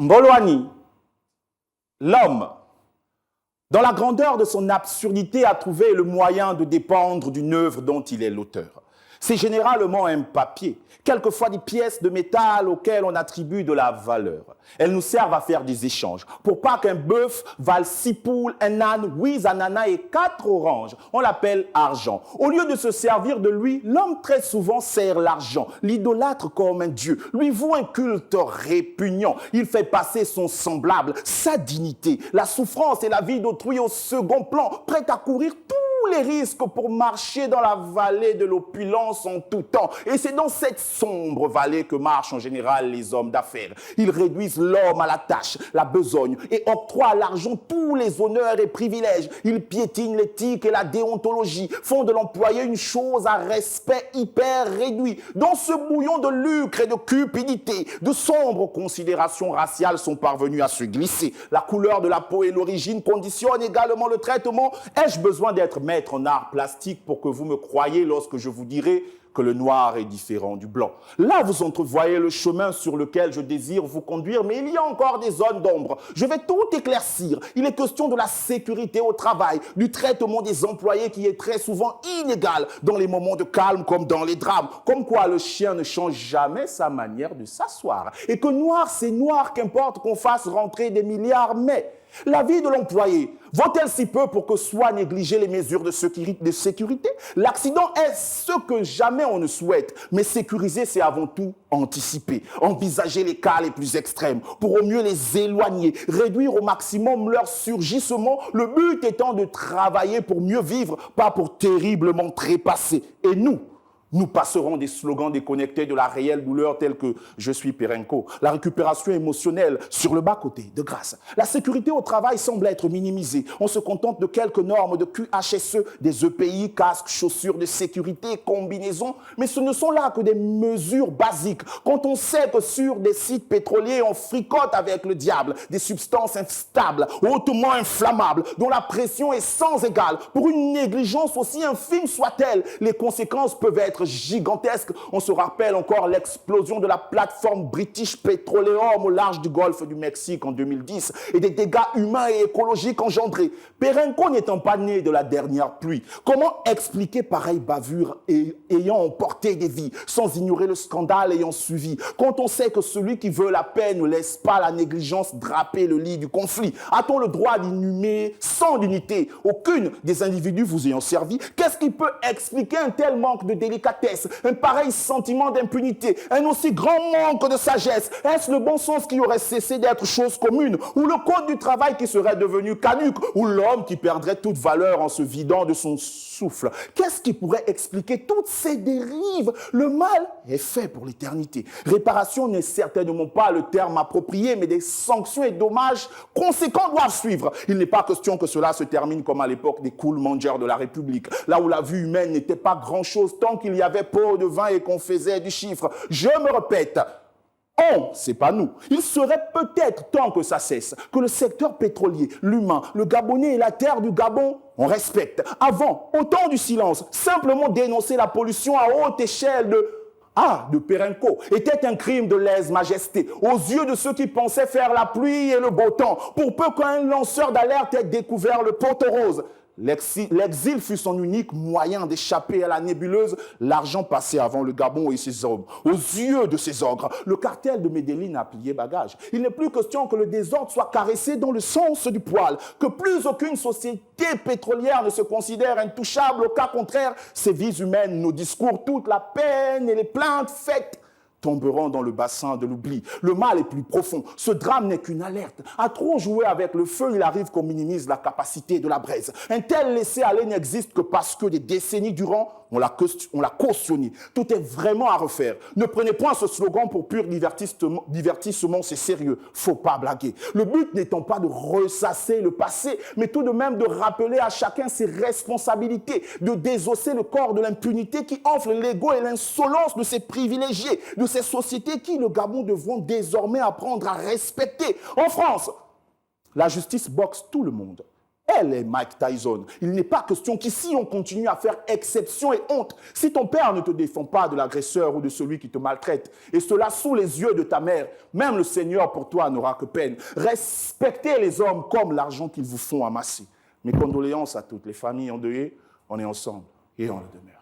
Mbolwani, l'homme, dans la grandeur de son absurdité, a trouvé le moyen de dépendre d'une œuvre dont il est l'auteur. C'est généralement un papier, quelquefois des pièces de métal auxquelles on attribue de la valeur. Elles nous servent à faire des échanges. Pour pas qu'un bœuf vale 6 poules, un âne, 8 ananas et 4 oranges, on l'appelle argent. Au lieu de se servir de lui, l'homme très souvent sert l'argent, l'idolâtre comme un dieu, lui voue un culte répugnant. Il fait passer son semblable, sa dignité, la souffrance et la vie d'autrui au second plan, prêt à courir tous les risques pour marcher dans la vallée de l'opulence en tout temps. Et c'est dans cette sombre vallée que marchent en général les hommes d'affaires. Ils réduisent l'homme à la tâche, la besogne, et octroient à l'argent tous les honneurs et privilèges. Ils piétinent l'éthique et la déontologie, font de l'employé une chose à respect hyper réduit. Dans ce bouillon de lucre et de cupidité, de sombres considérations raciales sont parvenues à se glisser. La couleur de la peau et l'origine conditionnent également le traitement. Ai-je besoin d'être maître en art plastique pour que vous me croyiez lorsque je vous dirai que le noir est différent du blanc? Là, vous entrevoyez le chemin sur lequel je désire vous conduire, mais il y a encore des zones d'ombre. Je vais tout éclaircir. Il est question de la sécurité au travail, du traitement des employés qui est très souvent inégal dans les moments de calme comme dans les drames. Comme quoi le chien ne change jamais sa manière de s'asseoir. Et que noir, c'est noir, qu'importe qu'on fasse rentrer des milliards, mais la vie de l'employé vaut-elle si peu pour que soient négligées les mesures de sécurité? L'accident est ce que jamais on ne souhaite, mais sécuriser, c'est avant tout anticiper, envisager les cas les plus extrêmes pour au mieux les éloigner, réduire au maximum leur surgissement, le but étant de travailler pour mieux vivre, pas pour terriblement trépasser. Et nous passerons des slogans déconnectés de la réelle douleur tels que « Je suis Perenco », la récupération émotionnelle sur le bas-côté, de grâce. La sécurité au travail semble être minimisée. On se contente de quelques normes de QHSE, des EPI, casques, chaussures de sécurité, combinaisons. Mais ce ne sont là que des mesures basiques. Quand on sait que sur des sites pétroliers, on fricote avec le diable, des substances instables, hautement inflammables, dont la pression est sans égale. Pour une négligence aussi infime soit-elle, les conséquences peuvent être gigantesque. On se rappelle encore l'explosion de la plateforme British Petroleum au large du golfe du Mexique en 2010 et des dégâts humains et écologiques engendrés. Perenco n'étant pas né de la dernière pluie, comment expliquer pareille bavure ayant emporté des vies sans ignorer le scandale ayant suivi quand on sait que celui qui veut la paix ne laisse pas la négligence draper le lit du conflit? A-t-on le droit d'inhumer sans dignité aucune des individus vous ayant servi? Qu'est-ce qui peut expliquer un tel manque de délicatesse, un pareil sentiment d'impunité, un aussi grand manque de sagesse? Est-ce le bon sens qui aurait cessé d'être chose commune, ou le code du travail qui serait devenu caduc, ou l'homme qui perdrait toute valeur en se vidant de son souffle? Qu'est-ce qui pourrait expliquer toutes ces dérives? Le mal est fait pour l'éternité. Réparation n'est certainement pas le terme approprié, mais des sanctions et dommages conséquents doivent suivre. Il n'est pas question que cela se termine comme à l'époque des cool mangers de la République, là où la vie humaine n'était pas grand-chose tant qu'il y avait pot de vin et qu'on faisait du chiffre. Je me répète, c'est pas nous. Il serait peut-être temps que ça cesse, que le secteur pétrolier, l'humain, le Gabonais et la terre du Gabon, on respecte. Avant, au temps du silence, simplement dénoncer la pollution à haute échelle de Perenco était un crime de lèse-majesté aux yeux de ceux qui pensaient faire la pluie et le beau temps, pour peu qu'un lanceur d'alerte ait découvert le poteau rose. L'exil fut son unique moyen d'échapper à la nébuleuse. L'argent passait avant le Gabon et ses hommes. Aux yeux de ses ogres, le cartel de Medellín a plié bagage. Il n'est plus question que le désordre soit caressé dans le sens du poil, que plus aucune société pétrolière ne se considère intouchable. Au cas contraire, ces vies humaines, nos discours, toute la peine et les plaintes faites tomberont dans le bassin de l'oubli. Le mal est plus profond. Ce drame n'est qu'une alerte. À trop jouer avec le feu, il arrive qu'on minimise la capacité de la braise. Un tel laisser-aller n'existe que parce que des décennies durant, on l'a cautionné. Tout est vraiment à refaire. Ne prenez point ce slogan pour pur divertissement, c'est sérieux. Faut pas blaguer. Le but n'étant pas de ressasser le passé, mais tout de même de rappeler à chacun ses responsabilités, de désosser le corps de l'impunité qui enfle l'ego et l'insolence de ses privilégiés, de ces sociétés qui, le Gabon, devront désormais apprendre à respecter. En France, la justice boxe tout le monde. Elle est Mike Tyson. Il n'est pas question qu'ici on continue à faire exception et honte. Si ton père ne te défend pas de l'agresseur ou de celui qui te maltraite, et cela sous les yeux de ta mère, même le Seigneur pour toi n'aura que peine. Respectez les hommes comme l'argent qu'ils vous font amasser. Mes condoléances à toutes les familles endeuillées. On est ensemble et on le demeure.